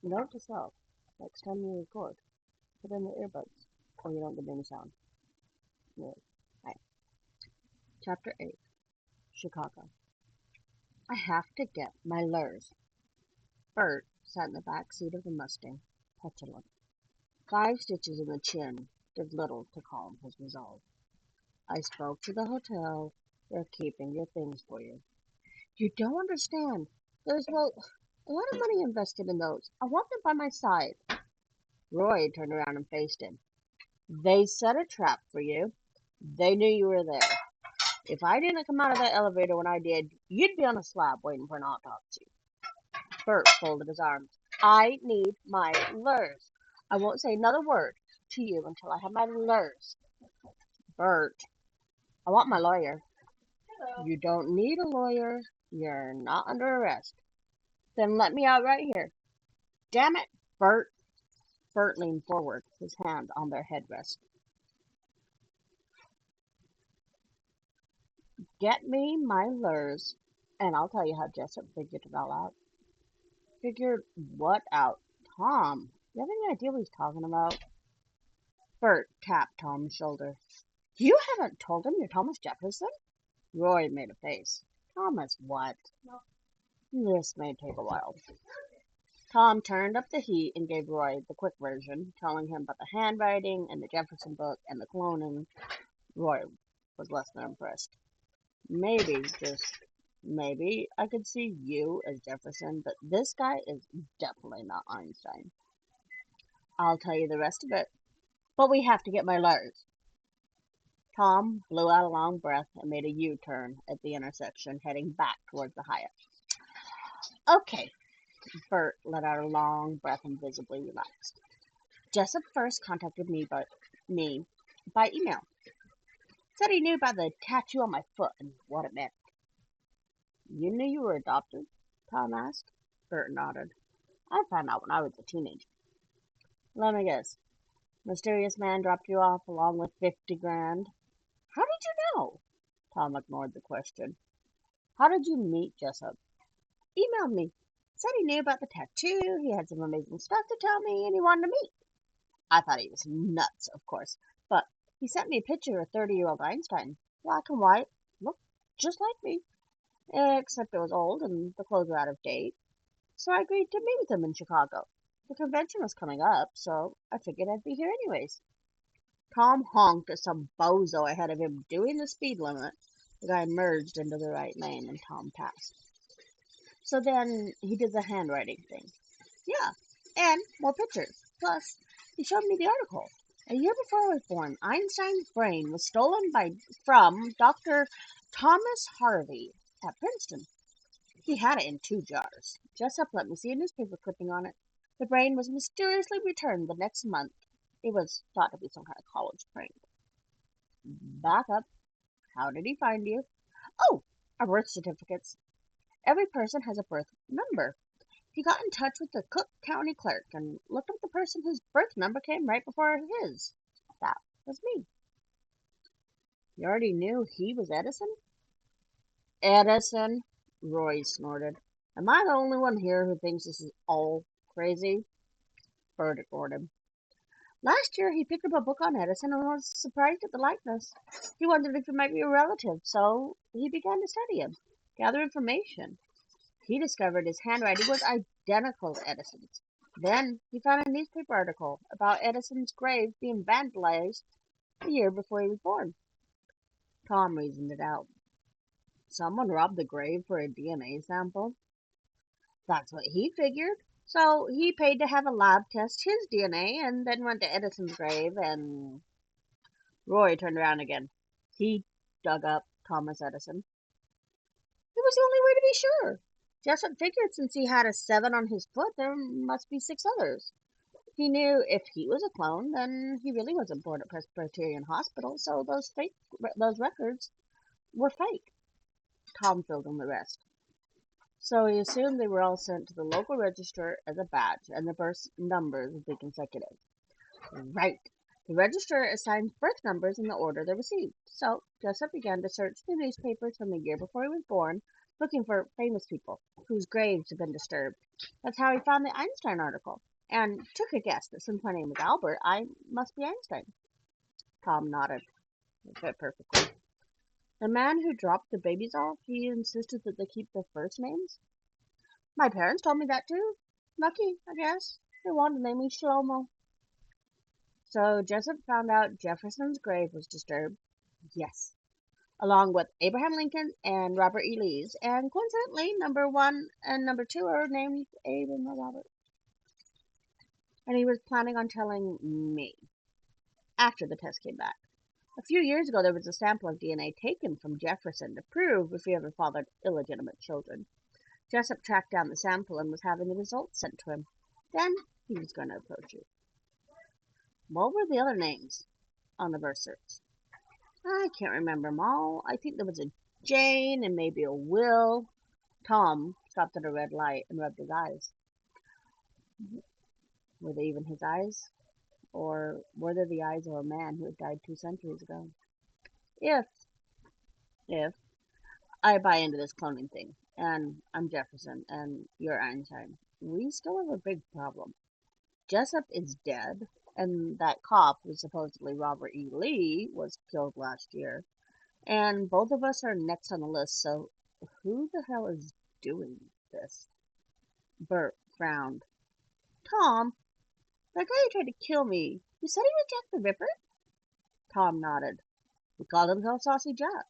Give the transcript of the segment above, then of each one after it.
Note to self: next time you record, put in the earbuds, or you don't get any sound. Really. Right. Chapter 8. Chicago. I have to get my lures. Bert sat in the back seat of the Mustang, petulant. 5 stitches in the chin did little to calm his resolve. I spoke to the hotel. They're keeping your things for you. You don't understand. There's, well, a lot of money invested in those. I want them by my side. Roy turned around and faced him. They set a trap for you. They knew you were there. If I didn't come out of that elevator when I did, you'd be on a slab waiting for an autopsy. Bert folded his arms. I need my lures. I won't say another word to you until I have my lures. Bert, I want my lawyer. You don't need a lawyer. You're not under arrest. Then let me out right here. Damn it, Bert. Bert leaned forward, his hands on their headrest. Get me my lures, and I'll tell you how Jessup figured it all out. Figured what out? Tom, you have any idea what he's talking about? Bert tapped Tom's shoulder. You haven't told him you're Thomas Jefferson? Roy made a face. Thomas what? This may take a while. Tom turned up the heat and gave Roy the quick version, telling him about the handwriting and the Jefferson book and the cloning. Roy was less than impressed. Maybe, just maybe, I could see you as Jefferson, but this guy is definitely not Einstein. I'll tell you the rest of it. But we have to get my lures. Tom blew out a long breath and made a U-turn at the intersection, heading back towards the Hyatt. Okay, Bert let out a long breath and visibly relaxed. Jessup first contacted me by email. Said he knew about the tattoo on my foot and what it meant. You knew you were adopted? Tom asked. Bert nodded. I found out when I was a teenager. Let me guess. Mysterious man dropped you off along with 50 grand. How did you know? Tom ignored the question. How did you meet Jessup? Emailed me. Said he knew about the tattoo, he had some amazing stuff to tell me, and he wanted to meet. I thought he was nuts, of course, but he sent me a picture of 30-year-old Einstein. Black and white. Looked just like me. Except it was old and the clothes were out of date. So I agreed to meet with him in Chicago. The convention was coming up, so I figured I'd be here anyways. Tom honked at some bozo ahead of him doing the speed limit. The guy merged into the right lane and Tom passed. So then he did the handwriting thing. Yeah, and more pictures. Plus, he showed me the article. A year before I was born, Einstein's brain was stolen from Dr. Thomas Harvey at Princeton. He had it in 2 jars. Jessup let me see a newspaper clipping on it. The brain was mysteriously returned the next month. It was thought to be some kind of college prank. Back up. How did he find you? Oh, our birth certificates. Every person has a birth number. He got in touch with the Cook County clerk and looked up the person whose birth number came right before his. That was me. You already knew he was Edison? Edison, Roy snorted. Am I the only one here who thinks this is all crazy? Bert ignored him. Last year he picked up a book on Edison and was surprised at the likeness. He wondered if he might be a relative, so he began to study him, gather information. He discovered his handwriting was identical to Edison's. Then he found a newspaper article about Edison's grave being vandalized the year before he was born. Tom reasoned it out. Someone robbed the grave for a DNA sample. That's what he figured. So he paid to have a lab test his DNA and then went to Edison's grave and Roy turned around again. He dug up Thomas Edison. It was the only way to be sure. Jessup figured since he had a 7 on his foot, there must be 6 others. He knew if he was a clone, then he really wasn't born at Presbyterian Hospital, so those records were fake. Tom filled in the rest. So he assumed they were all sent to the local register as a batch, and the birth numbers would be consecutive. Right. The register assigns birth numbers in the order they're received. So Jessup began to search the newspapers from the year before he was born looking for famous people whose graves have been disturbed. That's how he found the Einstein article and took a guess that since my name is Albert, I must be Einstein. Tom nodded. It fit perfectly. The man who dropped the babies off, he insisted that they keep their first names. My parents told me that too. Lucky, I guess. They wanted to name me Shlomo. So Jessup found out Jefferson's grave was disturbed. Yes. Along with Abraham Lincoln and Robert E. Lee's. And coincidentally, number 1 and number 2 are named Abe and Robert. And he was planning on telling me after the test came back. A few years ago, there was a sample of DNA taken from Jefferson to prove if he ever fathered illegitimate children. Jessup tracked down the sample and was having the results sent to him. Then he was going to approach you. What were the other names on the birth certs? I can't remember them all. I think there was a Jane and maybe a Will. Tom stopped at a red light and rubbed his eyes. Were they even his eyes? Or were they the eyes of a man who had died 2 centuries ago? If I buy into this cloning thing, and I'm Jefferson, and you're Einstein, we still have a big problem. Jessup is dead, and that cop, who's supposedly Robert E. Lee, was killed last year. And both of us are next on the list, so who the hell is doing this? Bert frowned. Tom, that guy who tried to kill me, you said he was Jack the Ripper? Tom nodded. He called himself Saucy Jack.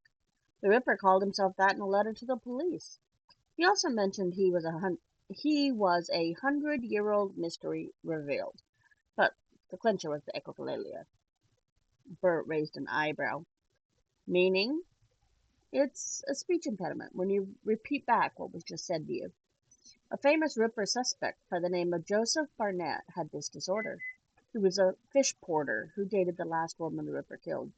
The Ripper called himself that in a letter to the police. He also mentioned he was a 100-year-old mystery revealed. But the clincher was the echolalia. Bert raised an eyebrow. Meaning? It's a speech impediment when you repeat back what was just said to you. A famous Ripper suspect by the name of Joseph Barnett had this disorder. He was a fish porter who dated the last woman the Ripper killed.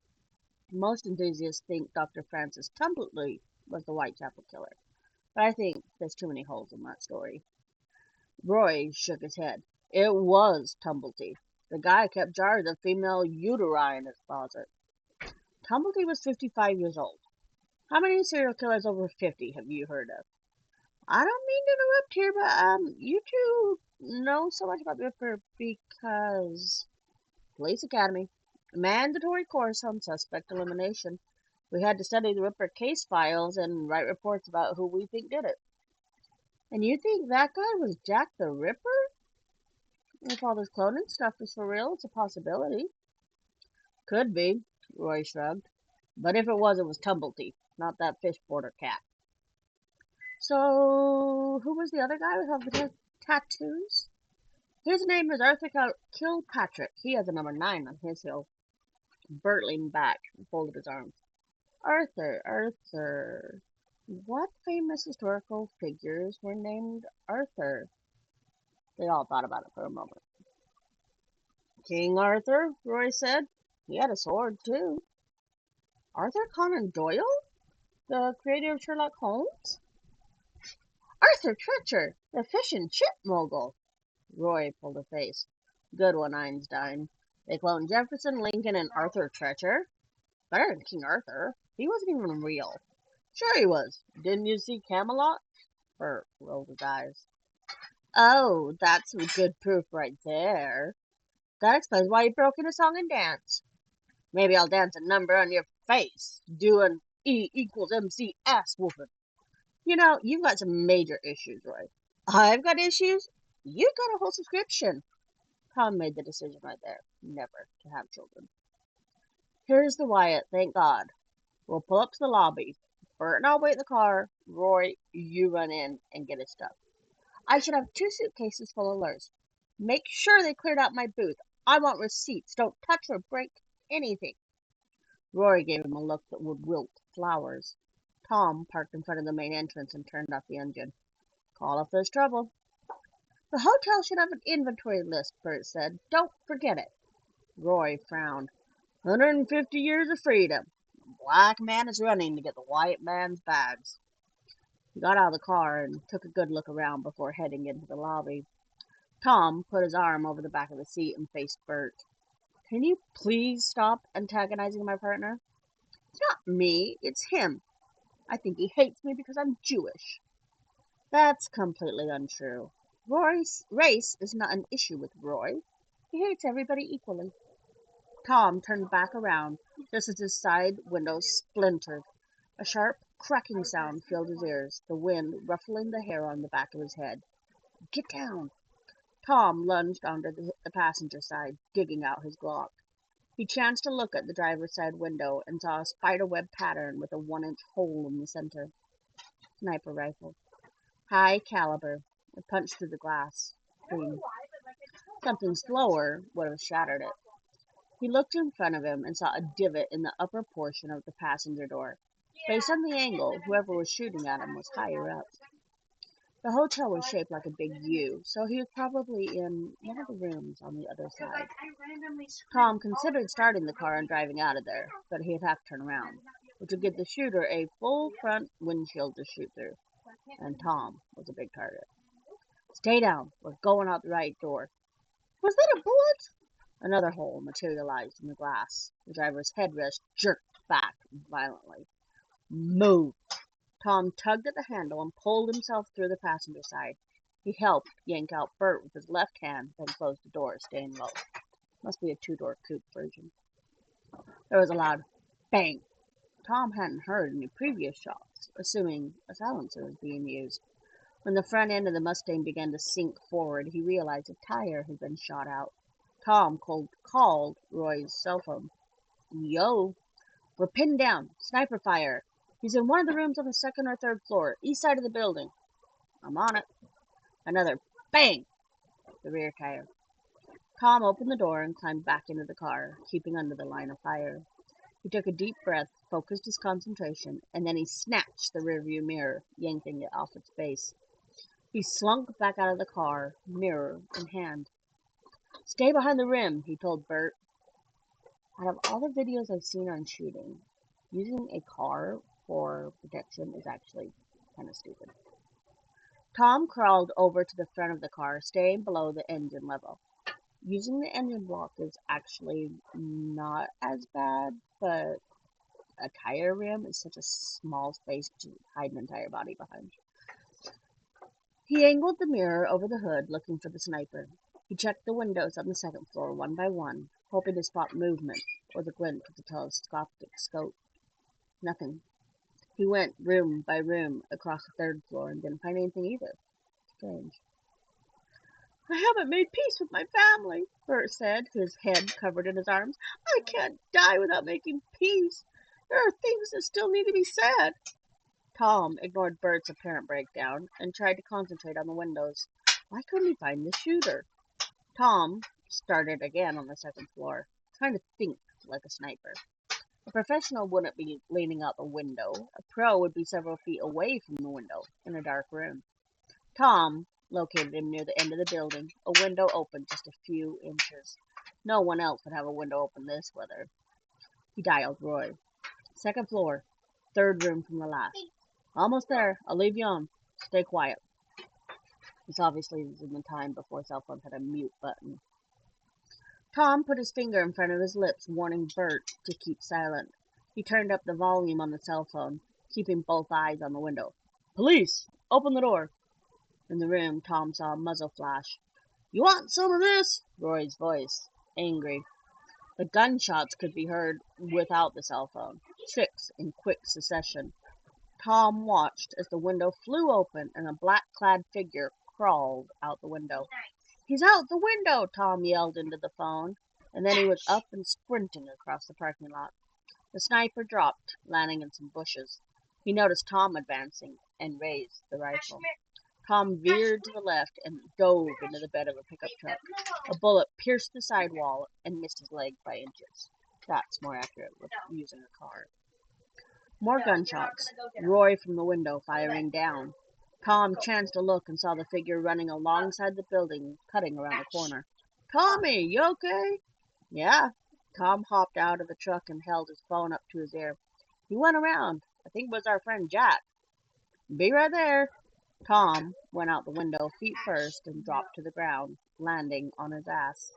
Most enthusiasts think Dr. Francis Tumblety was the Whitechapel killer, but I think there's too many holes in that story. Roy shook his head. It was Tumblety. The guy kept jars of female uteri in his closet. Tumblety was 55 years old. How many serial killers over 50 have you heard of? I don't mean to interrupt here, but you two know so much about the Ripper because Police Academy. A mandatory course on suspect elimination. We had to study the Ripper case files and write reports about who we think did it. And you think that guy was Jack the Ripper? If all this cloning stuff is for real, it's a possibility. Could be, Roy shrugged. But if it was Tumblety, not that fish porter cat. So, who was the other guy with the tattoos? His name is Arthur Kilpatrick. He has a number 9 on his hill. Bert leaned back and folded his arms. Arthur. What famous historical figures were named Arthur? They all thought about it for a moment. King Arthur, Roy said. He had a sword, too. Arthur Conan Doyle? The creator of Sherlock Holmes? Arthur Treacher, the fish and chip mogul. Roy pulled a face. Good one, Einstein. They cloned Jefferson, Lincoln, and Arthur Treacher. Better than King Arthur. He wasn't even real. Sure he was. Didn't you see Camelot? Bert rolled his eyes. Oh, that's some good proof right there. That explains why you broke into song and dance. Maybe I'll dance a number on your face, doing E equals MC ass whooping. You know, you've got some major issues, Roy. I've got issues? You've got a whole subscription. Tom made the decision right there, never to have children. Here's the Wyatt, thank God. We'll pull up to the lobby. Bert and I'll wait in the car. Roy, you run in and get his stuff. I should have 2 suitcases full of lures. Make sure they cleared out my booth. I want receipts. Don't touch or break anything. Roy gave him a look that would wilt flowers. Tom parked in front of the main entrance and turned off the engine. Call if there's trouble. The hotel should have an inventory list, Bert said. Don't forget it. Roy frowned. 150 years of freedom. The black man is running to get the white man's bags. He got out of the car and took a good look around before heading into the lobby. Tom put his arm over the back of the seat and faced Bert. Can you please stop antagonizing my partner? It's not me, it's him. I think he hates me because I'm Jewish. That's completely untrue. Roy's race is not an issue with Roy. He hates everybody equally. Tom turned back around just as his side window splintered. A sharp cracking sound filled his ears, the wind ruffling the hair on the back of his head. Get down! Tom lunged onto the passenger side, digging out his Glock. He chanced to look at the driver's side window and saw a spiderweb pattern with a 1-inch hole in the center. Sniper rifle. High caliber. It punched through the glass. Boom. Something slower would have shattered it. He looked in front of him and saw a divot in the upper portion of the passenger door. Based on the angle, whoever was shooting at him was higher up. The hotel was shaped like a big U, so he was probably in one of the rooms on the other side. Tom considered starting the car and driving out of there, but he'd have to turn around, which would give the shooter a full front windshield to shoot through, and Tom was a big target. Stay down, we're going out the right door. Was that a bullet? Another hole materialized in the glass. The driver's headrest jerked back violently. Move! Tom tugged at the handle and pulled himself through the passenger side. He helped yank out Bert with his left hand, then closed the door, staying low. Must be a two-door coupe version. There was a loud bang. Tom hadn't heard any previous shots, assuming a silencer was being used. When the front end of the Mustang began to sink forward, he realized a tire had been shot out. Tom called Roy's cell phone. Yo, we're pinned down. Sniper fire. He's in one of the rooms on the second or third floor, east side of the building. I'm on it. Another bang. The rear tire. Tom opened the door and climbed back into the car, keeping under the line of fire. He took a deep breath, focused his concentration, and then he snatched the rearview mirror, yanking it off its base. He slunk back out of the car, mirror in hand. Stay behind the rim, he told Bert. Out of all the videos I've seen on shooting, using a car for protection is actually kind of stupid. Tom crawled over to the front of the car, staying below the engine level. Using the engine block is actually not as bad, but a tire rim is such a small space to hide an entire body behind. He angled the mirror over the hood, looking for the sniper. He checked the windows on the second floor one by one, hoping to spot movement or the glint of the telescopic scope. Nothing. He went room by room across the third floor and didn't find anything either. Strange. I haven't made peace with my family, Bert said, his head covered in his arms. I can't die without making peace. There are things that still need to be said. Tom ignored Bert's apparent breakdown and tried to concentrate on the windows. Why couldn't he find the shooter? Tom started again on the second floor, trying to think like a sniper. A professional wouldn't be leaning out the window. A pro would be several feet away from the window in a dark room. Tom located him near the end of the building, a window open just a few inches. No one else would have a window open this weather. He dialed Roy. Second floor, third room from the last. Almost there. I'll leave you on. Stay quiet. This obviously was in the time before cell phones had a mute button. Tom put his finger in front of his lips, warning Bert to keep silent. He turned up the volume on the cell phone, keeping both eyes on the window. Police! Open the door! In the room, Tom saw a muzzle flash. You want some of this? Roy's voice, angry. The gunshots could be heard without the cell phone, 6 in quick succession. Tom watched as the window flew open and a black-clad figure crawled out the window. He's out the window, Tom yelled into the phone, and then he was up and sprinting across the parking lot. The sniper dropped, landing in some bushes. He noticed Tom advancing and raised the rifle. Tom veered to the left and dove into the bed of a pickup truck. A bullet pierced the sidewall and missed his leg by inches. That's more accurate with using a car. More gunshots. Roy from the window firing down. Tom chanced to look and saw the figure running alongside the building, cutting around the corner. Tommy, you okay? Yeah. Tom hopped out of the truck and held his phone up to his ear. He went around. I think it was our friend Jack. Be right there. Tom went out the window feet first and dropped to the ground, landing on his ass.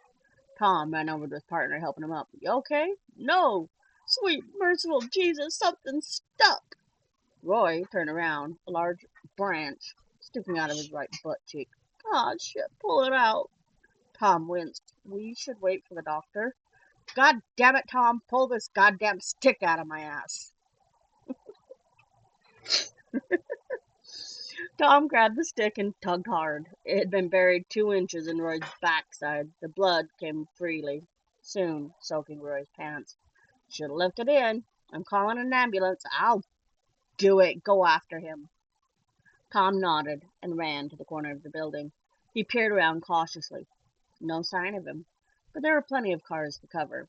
Tom ran over to his partner, helping him up. You okay? No. Sweet, merciful Jesus, something stuck. Roy turned around, a large branch sticking out of his right butt cheek. "Ah, shit, pull it out." Tom winced. "We should wait for the doctor." "God damn it, Tom, pull this goddamn stick out of my ass." Tom grabbed the stick and tugged hard. It had been buried 2 inches in Roy's backside. The blood came freely, soon soaking Roy's pants. "Should have left it in. I'm calling an ambulance." "I'll do it. Go after him." Tom nodded and ran to the corner of the building. He peered around cautiously. No sign of him, but there were plenty of cars to cover.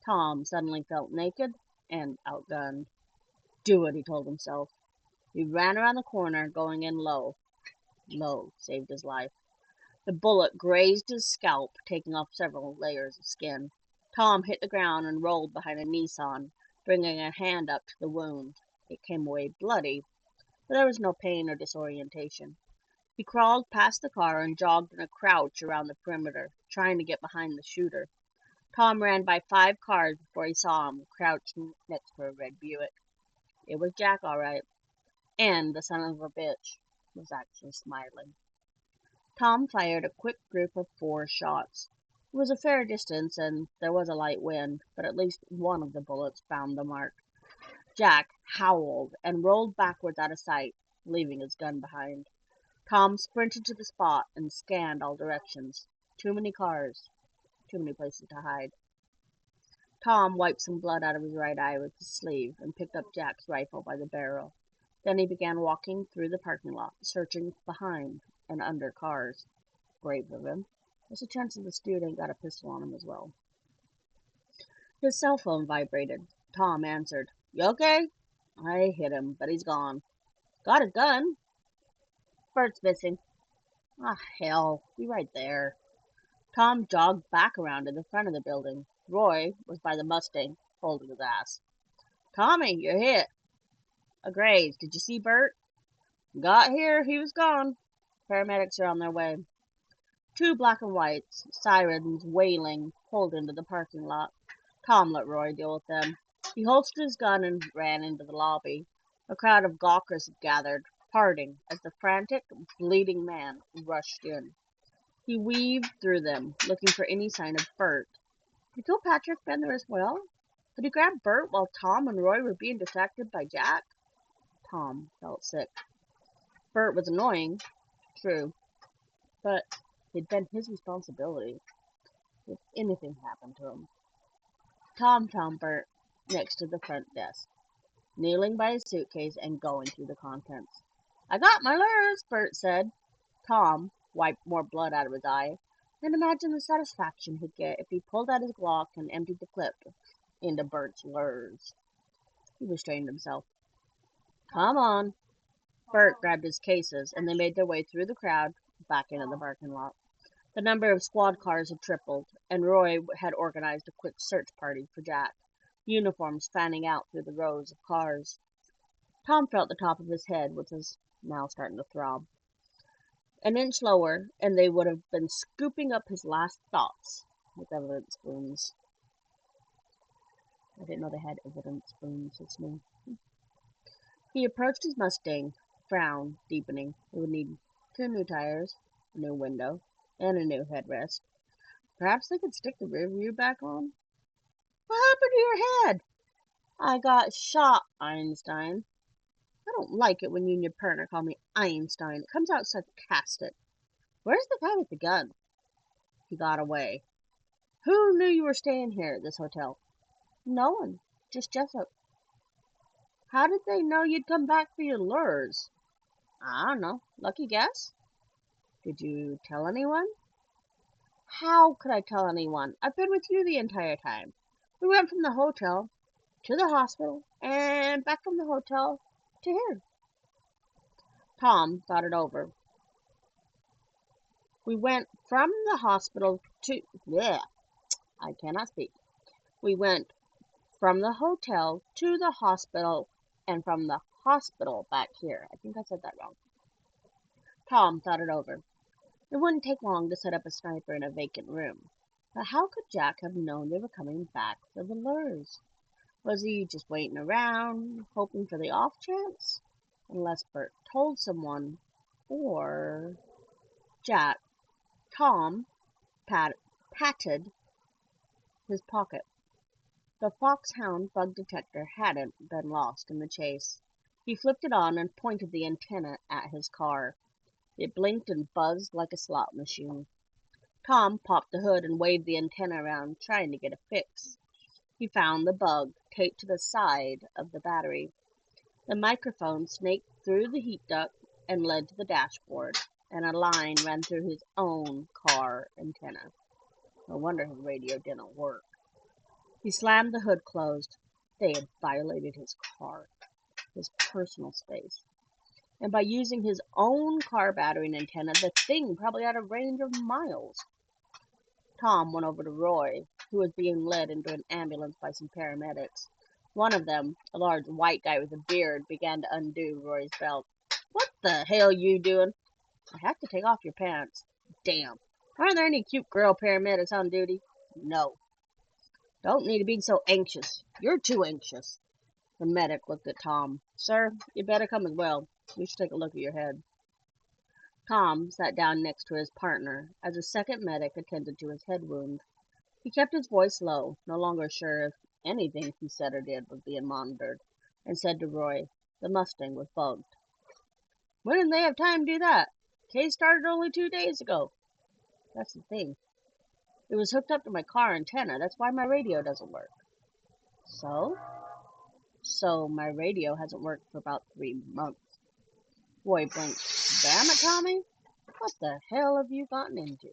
Tom suddenly felt naked and outgunned. "Do it," he told himself. He ran around the corner, going in low. Low saved his life. The bullet grazed his scalp, taking off several layers of skin. Tom hit the ground and rolled behind a Nissan, bringing a hand up to the wound. It came away bloody, but there was no pain or disorientation. He crawled past the car and jogged in a crouch around the perimeter, trying to get behind the shooter. Tom ran by 5 cars before he saw him, crouching next to a red Buick. It was Jack, all right. And the son of a bitch was actually smiling. Tom fired a quick group of 4 shots. It was a fair distance, and there was a light wind, but at least one of the bullets found the mark. Jack howled and rolled backwards out of sight, leaving his gun behind. Tom sprinted to the spot and scanned all directions. Too many cars, too many places to hide. Tom wiped some blood out of his right eye with his sleeve and picked up Jack's rifle by the barrel. Then he began walking through the parking lot, searching behind and under cars. Brave of him. There's a chance that the student got a pistol on him as well. His cell phone vibrated. Tom answered. "You okay?" "I hit him, but he's gone." "Got a gun?" "Bert's missing." "Ah, hell, be right there." Tom jogged back around to the front of the building. Roy was by the Mustang, holding his ass. "Tommy, you're hit." "A graze. Did you see Bert?" "Got here, he was gone." "Paramedics are on their way." 2 black and whites, sirens wailing, pulled into the parking lot. Tom let Roy deal with them. He holstered his gun and ran into the lobby. A crowd of gawkers had gathered, parting as the frantic, bleeding man rushed in. He weaved through them, looking for any sign of Bert. Had Kilpatrick been there as well? Had he grabbed Bert while Tom and Roy were being distracted by Jack? Tom felt sick. Bert was annoying, true, but it had been his responsibility if anything happened to him. Tom found Bert next to the front desk, kneeling by his suitcase and going through the contents. "I got my lures," Bert said. Tom wiped more blood out of his eye, and imagined the satisfaction he'd get if he pulled out his Glock and emptied the clip into Bert's lures. He restrained himself. "Come on." Bert grabbed his cases, and they made their way through the crowd back into the parking lot. The number of squad cars had tripled, and Roy had organized a quick search party for Jack, uniforms fanning out through the rows of cars. Tom felt the top of his head, which was now starting to throb. An inch lower, and they would have been scooping up his last thoughts with evidence spoons. I didn't know they had evidence spoons. It's new. He approached his Mustang, frown deepening. It would need 2 new tires, a new window, and a new headrest. Perhaps they could stick the rear view back on? "What happened to your head?" "I got shot, Einstein." I don't like it when you and your partner call me Einstein. It comes out sarcastic. "Where's the guy with the gun?" "He got away." "Who knew you were staying here at this hotel?" "No one. Just Jessup." "How did they know you'd come back for your lures?" "I don't know. Lucky guess." "Did you tell anyone?" "How could I tell anyone? I've been with you the entire time. We went from the hotel to the hospital and back from the hotel to here." Tom thought it over. "We went from the hospital to... Yeah, I cannot speak. We went from the hotel to the hospital and from the hospital back here." I think I said that wrong. Tom thought it over. It wouldn't take long to set up a sniper in a vacant room. But how could Jack have known they were coming back for the lures? Was he just waiting around, hoping for the off chance? unless Bert told someone, or Jack. Tom patted his pocket. The foxhound bug detector hadn't been lost in the chase. He flipped it on and pointed the antenna at his car. It blinked and buzzed like a slot machine. Tom popped the hood and waved the antenna around, trying to get a fix. He found the bug taped to the side of the battery. The microphone snaked through the heat duct and led to the dashboard, and a line ran through his own car antenna. No wonder his radio didn't work. He slammed the hood closed. They had violated his car, his personal space. And by using his own car battery and antenna, the thing probably had a range of miles. Tom went over to Roy, who was being led into an ambulance by some paramedics. One of them, a large white guy with a beard, began to undo Roy's belt. What the hell you doing? I have to take off your pants. Damn. Aren't there any cute girl paramedics on duty? No. Don't need to be so anxious. You're too anxious. The medic looked at Tom. Sir, you better come as well. We should take a look at your head. Tom sat down next to his partner as a second medic attended to his head wound. He kept his voice low, no longer sure if anything he said or did was being monitored, and said to Roy, the Mustang was bugged. When did they have time to do that? Case started only 2 days ago. That's the thing. It was hooked up to my car antenna. That's why my radio doesn't work. So? So my radio hasn't worked for about 3 months. Roy blinked. Damn it, Tommy. What the hell have you gotten into?